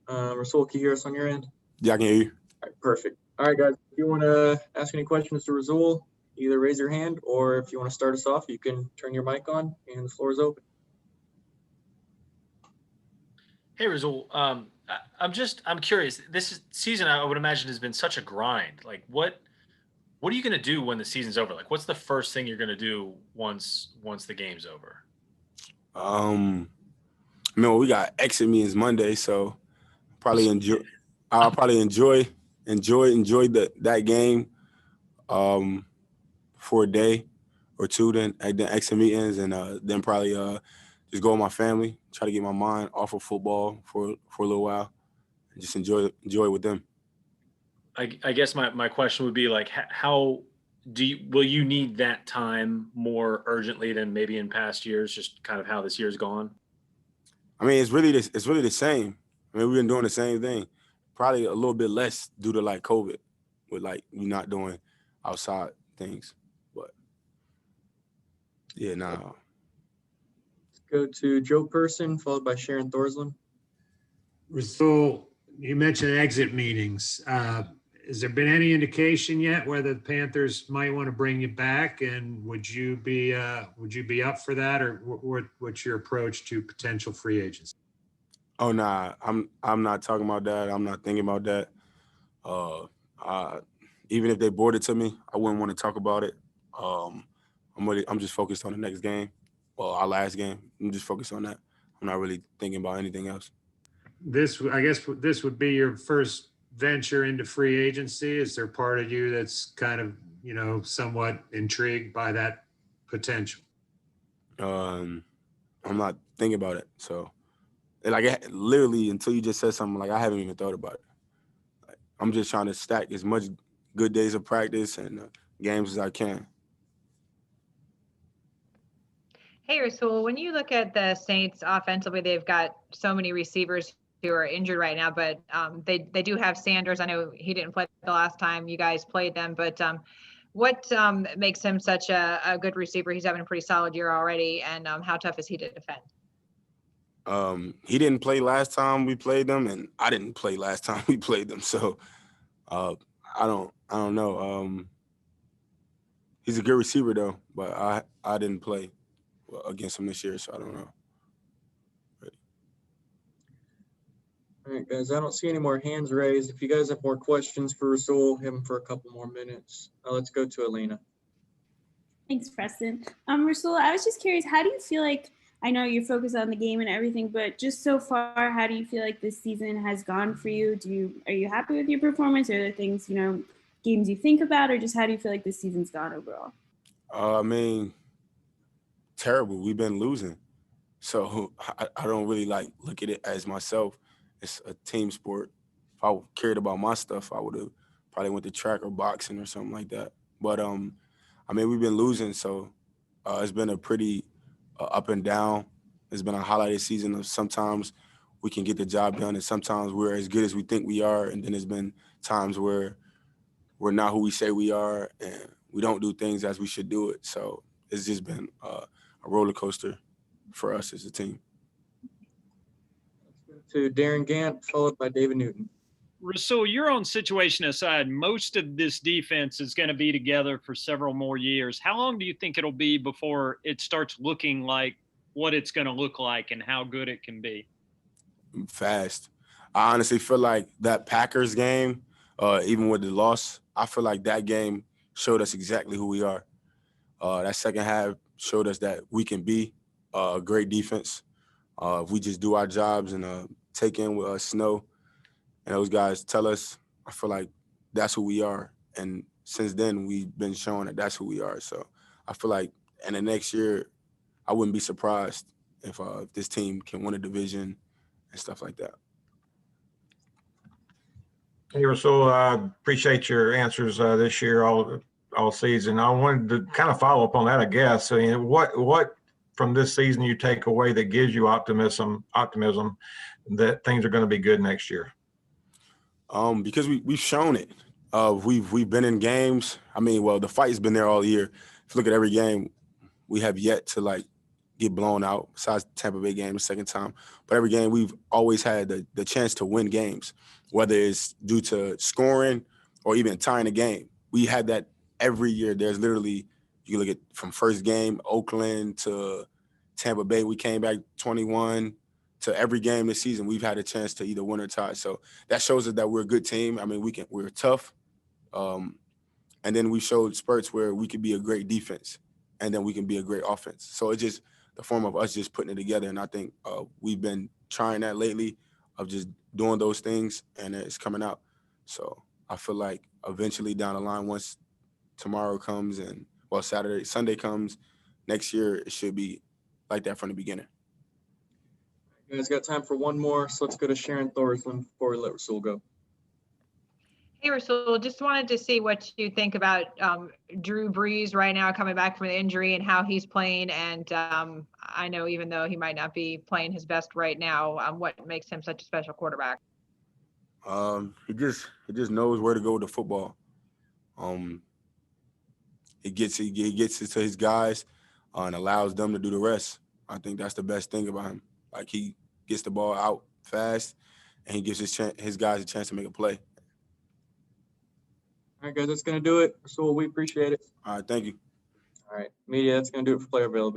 Rasul, can you hear us on your end? Yeah, I can hear you. All right, perfect. All right, guys. If you want to ask any questions to Rasul, either raise your hand, or if you want to start us off, you can turn your mic on, and the floor is open. Hey, Rasul. I'm curious. Season, I would imagine, has been such a grind. Like, what are you going to do when the season's over? Like, what's the first thing you're going to do once the game's over? We got exit meetings Monday, so probably enjoy. I'll probably enjoy that game, for a day or two. Then exit meetings, and then probably just go with my family, try to get my mind off of football for a little while, and just enjoy it with them. I guess my question would be like, how will you need that time more urgently than maybe in past years? Just kind of how this year's gone. I mean, it's really the same. I mean, we've been doing the same thing, probably a little bit less due to like COVID, with like you not doing outside things, but yeah, nah. Let's go to Joe Person, followed by Sharon Thorsland. Rasul, you mentioned exit meetings. Has there been any indication yet whether the Panthers might want to bring you back, and would you be up for that, or what's your approach to potential free agents? Oh nah, I'm not talking about that. I'm not thinking about that. Even if they brought it to me, I wouldn't want to talk about it. I'm just focused on the next game, well, our last game. I'm just focused on that. I'm not really thinking about anything else. I guess this would be your first venture into free agency. Is there part of you that's kind of, somewhat intrigued by that potential? I'm not thinking about it. So, literally, until you just said something, like I haven't even thought about it. Like, I'm just trying to stack as much good days of practice and games as I can. Hey, Rasul, when you look at the Saints offensively, they've got so many receivers who are injured right now, but they do have Sanders. I know he didn't play the last time you guys played them, but what makes him such a good receiver? He's having a pretty solid year already, and how tough is he to defend? He didn't play last time we played them, and I didn't play last time we played them, so I don't know. He's a good receiver though, but I didn't play against him this year, so I don't know. All right, guys, I don't see any more hands raised. If you guys have more questions for Rasul, have him for a couple more minutes. Let's go to Elena. Thanks, Preston. Rasul, I was just curious, how do you feel like, I know you're focused on the game and everything, but just so far, how do you feel like this season has gone for you? Are you happy with your performance? Are there things, games you think about, or just how do you feel like this season's gone overall? I mean, terrible. We've been losing. So I don't really look at it as myself. It's a team sport. If I cared about my stuff, I would have probably went to track or boxing or something like that. But we've been losing, so it's been a pretty up and down. It's been a highlighted season of sometimes we can get the job done, and sometimes we're as good as we think we are, and then there's been times where we're not who we say we are, and we don't do things as we should do it. So it's just been a roller coaster for us as a team. To Darren Gant, followed by David Newton. Rasul, your own situation aside, most of this defense is going to be together for several more years. How long do you think it'll be before it starts looking like what it's going to look like and how good it can be? Fast. I honestly feel like that Packers game, even with the loss, I feel like that game showed us exactly who we are. That second half showed us that we can be a great defense. If we just do our jobs and take in with Snow and those guys tell us, I feel like that's who we are. And since then, we've been showing that that's who we are. So I feel like in the next year, I wouldn't be surprised if this team can win a division and stuff like that. Hey, Rasul, I appreciate your answers this year, all season. I wanted to kind of follow up on that, I guess. I mean, what from this season you take away that gives you optimism that things are going to be good next year? Because we've shown it. We've been in games. The fight's been there all year. If you look at every game, we have yet to get blown out, besides the Tampa Bay game the second time. But every game we've always had the chance to win games, whether it's due to scoring or even tying a game. We had that every year. There's literally, you look at from first game, Oakland to Tampa Bay, we came back 21 to every game this season. We've had a chance to either win or tie. So that shows us that we're a good team. I mean, we're tough. And then we showed spurts where we could be a great defense and then we can be a great offense. So it's just the form of us just putting it together. And I think we've been trying that lately of just doing those things, and it's coming out. So I feel like eventually down the line, once tomorrow comes and, well, Sunday comes, next year, it should be like that from the beginning. You guys got time for one more, so let's go to Sharon Thorsland before we let Rasul go. Hey, Rasul, just wanted to see what you think about Drew Brees right now coming back from the injury and how he's playing. And I know even though he might not be playing his best right now, what makes him such a special quarterback? He just knows where to go with the football. He gets it to his guys and allows them to do the rest. I think that's the best thing about him. Like, he gets the ball out fast and he gives his guys a chance to make a play. All right, guys, that's going to do it. Rasul, we appreciate it. All right, thank you. All right, media, that's going to do it for player availability.